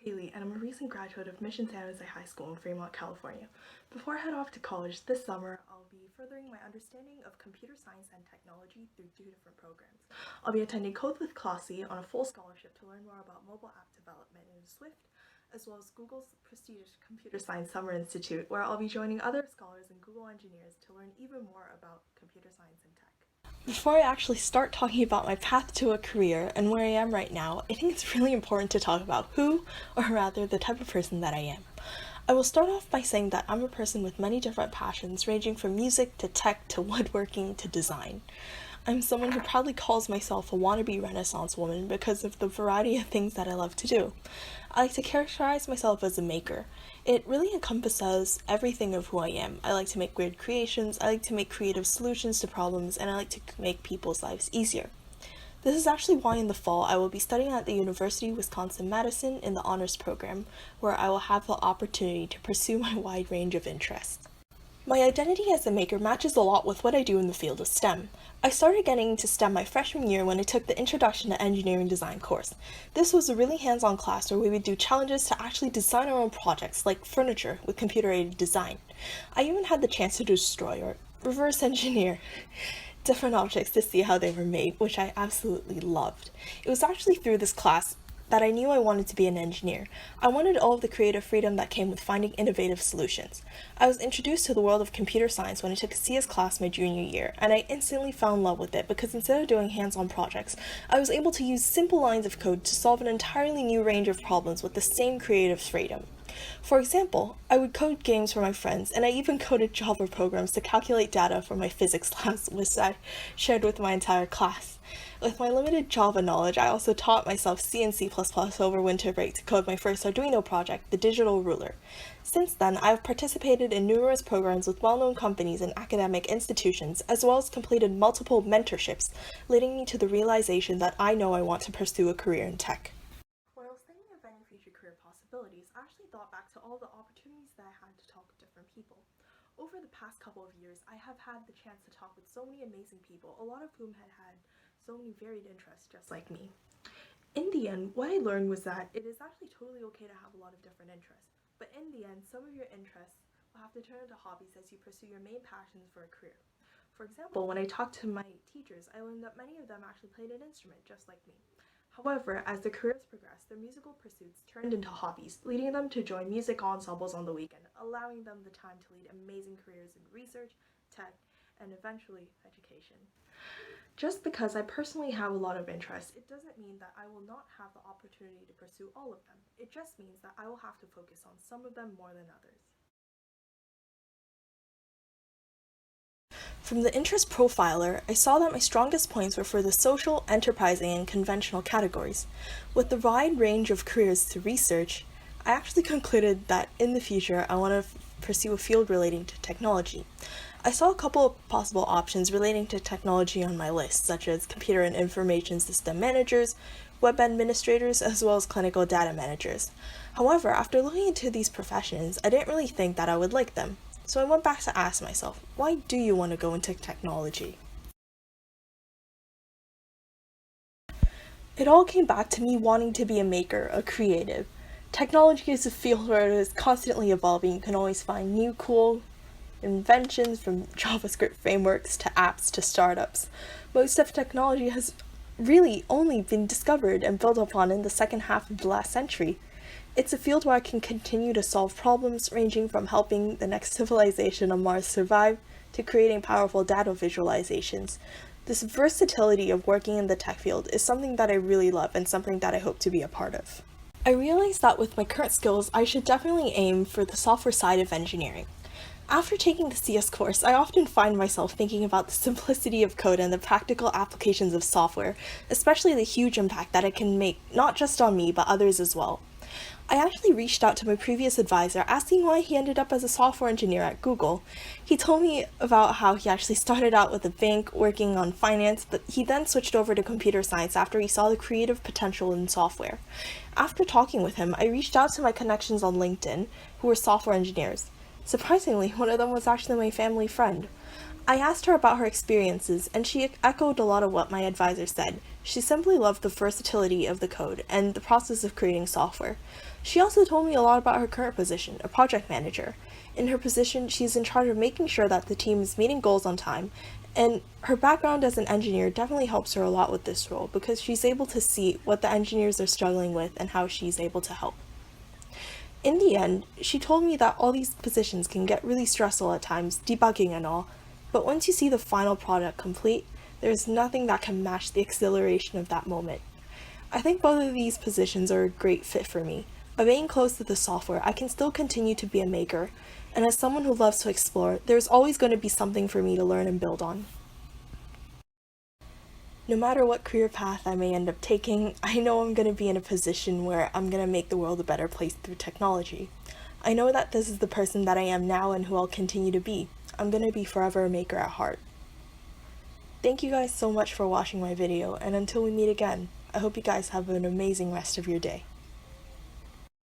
Haley, and I'm a recent graduate of Mission San Jose High School in Fremont, California. Before I head off to college this summer, I'll be furthering my understanding of computer science and technology through two different programs. I'll be attending Code with Classie on a full scholarship to learn more about mobile app development in Swift, as well as Google's prestigious Computer Science Summer Institute, where I'll be joining other scholars and Google engineers to learn even more about computer science and tech. Before I actually start talking about my path to a career and where I am right now, I think it's really important to talk about who, or rather the type of person that I am. I will start off by saying that I'm a person with many different passions, ranging from music to tech to woodworking to design. I'm someone who proudly calls myself a wannabe Renaissance woman because of the variety of things that I love to do. I like to characterize myself as a maker. It really encompasses everything of who I am. I like to make weird creations, I like to make creative solutions to problems, and I like to make people's lives easier. This is actually why in the fall I will be studying at the University of Wisconsin-Madison in the honors program, where I will have the opportunity to pursue my wide range of interests. My identity as a maker matches a lot with what I do in the field of STEM. I started getting into STEM my freshman year when I took the Introduction to Engineering Design course. This was a really hands-on class where we would do challenges to actually design our own projects, like furniture with computer-aided design. I even had the chance to destroy or reverse engineer different objects to see how they were made, which I absolutely loved. It was actually through this class that I knew I wanted to be an engineer. I wanted all of the creative freedom that came with finding innovative solutions. I was introduced to the world of computer science when I took a CS class my junior year, and I instantly fell in love with it because instead of doing hands-on projects, I was able to use simple lines of code to solve an entirely new range of problems with the same creative freedom. For example, I would code games for my friends, and I even coded Java programs to calculate data for my physics class, which I shared with my entire class. With my limited Java knowledge, I also taught myself C and C++ over winter break to code my first Arduino project, the Digital Ruler. Since then, I have participated in numerous programs with well-known companies and academic institutions, as well as completed multiple mentorships, leading me to the realization that I know I want to pursue a career in tech. When I was thinking of any future career possibilities, I actually thought back to all the opportunities that I had to talk with different people. Over the past couple of years, I have had the chance to talk with so many amazing people, a lot of whom had so many varied interests just like me. In the end, what I learned was that it is actually totally okay to have a lot of different interests, but in the end, some of your interests will have to turn into hobbies as you pursue your main passions for a career. For example, when I talked to my teachers, I learned that many of them actually played an instrument just like me. However, as their careers progressed, their musical pursuits turned into hobbies, leading them to join music ensembles on the weekend, allowing them the time to lead amazing careers in research, tech, and eventually education. Just because I personally have a lot of interests, it doesn't mean that I will not have the opportunity to pursue all of them. It just means that I will have to focus on some of them more than others. From the interest profiler, I saw that my strongest points were for the social, enterprising, and conventional categories. With the wide range of careers to research, I actually concluded that in the future I want to pursue a field relating to technology. I saw a couple of possible options relating to technology on my list, such as computer and information system managers, web administrators, as well as clinical data managers. However, after looking into these professions, I didn't really think that I would like them. So I went back to ask myself, why do you want to go into technology? It all came back to me wanting to be a maker, a creative. Technology is a field where it is constantly evolving. You can always find new cool inventions, from JavaScript frameworks to apps to startups. Most of technology has really only been discovered and built upon in the second half of the last century. It's a field where I can continue to solve problems ranging from helping the next civilization on Mars survive to creating powerful data visualizations. This versatility of working in the tech field is something that I really love and something that I hope to be a part of. I realized that with my current skills, I should definitely aim for the software side of engineering. After taking the CS course, I often find myself thinking about the simplicity of code and the practical applications of software, especially the huge impact that it can make, not just on me, but others as well. I actually reached out to my previous advisor asking why he ended up as a software engineer at Google. He told me about how he actually started out with a bank working on finance, but he then switched over to computer science after he saw the creative potential in software. After talking with him, I reached out to my connections on LinkedIn, who were software engineers. Surprisingly, one of them was actually my family friend. I asked her about her experiences, and she echoed a lot of what my advisor said. She simply loved the versatility of the code and the process of creating software. She also told me a lot about her current position, a project manager. In her position, she's in charge of making sure that the team is meeting goals on time, and her background as an engineer definitely helps her a lot with this role because she's able to see what the engineers are struggling with and how she's able to help. In the end, she told me that all these positions can get really stressful at times, debugging and all, but once you see the final product complete, there's nothing that can match the exhilaration of that moment. I think both of these positions are a great fit for me. By being close to the software, I can still continue to be a maker, and as someone who loves to explore, there's always going to be something for me to learn and build on. No matter what career path I may end up taking, I know I'm going to be in a position where I'm going to make the world a better place through technology. I know that this is the person that I am now and who I'll continue to be. I'm going to be forever a maker at heart. Thank you guys so much for watching my video, and until we meet again, I hope you guys have an amazing rest of your day.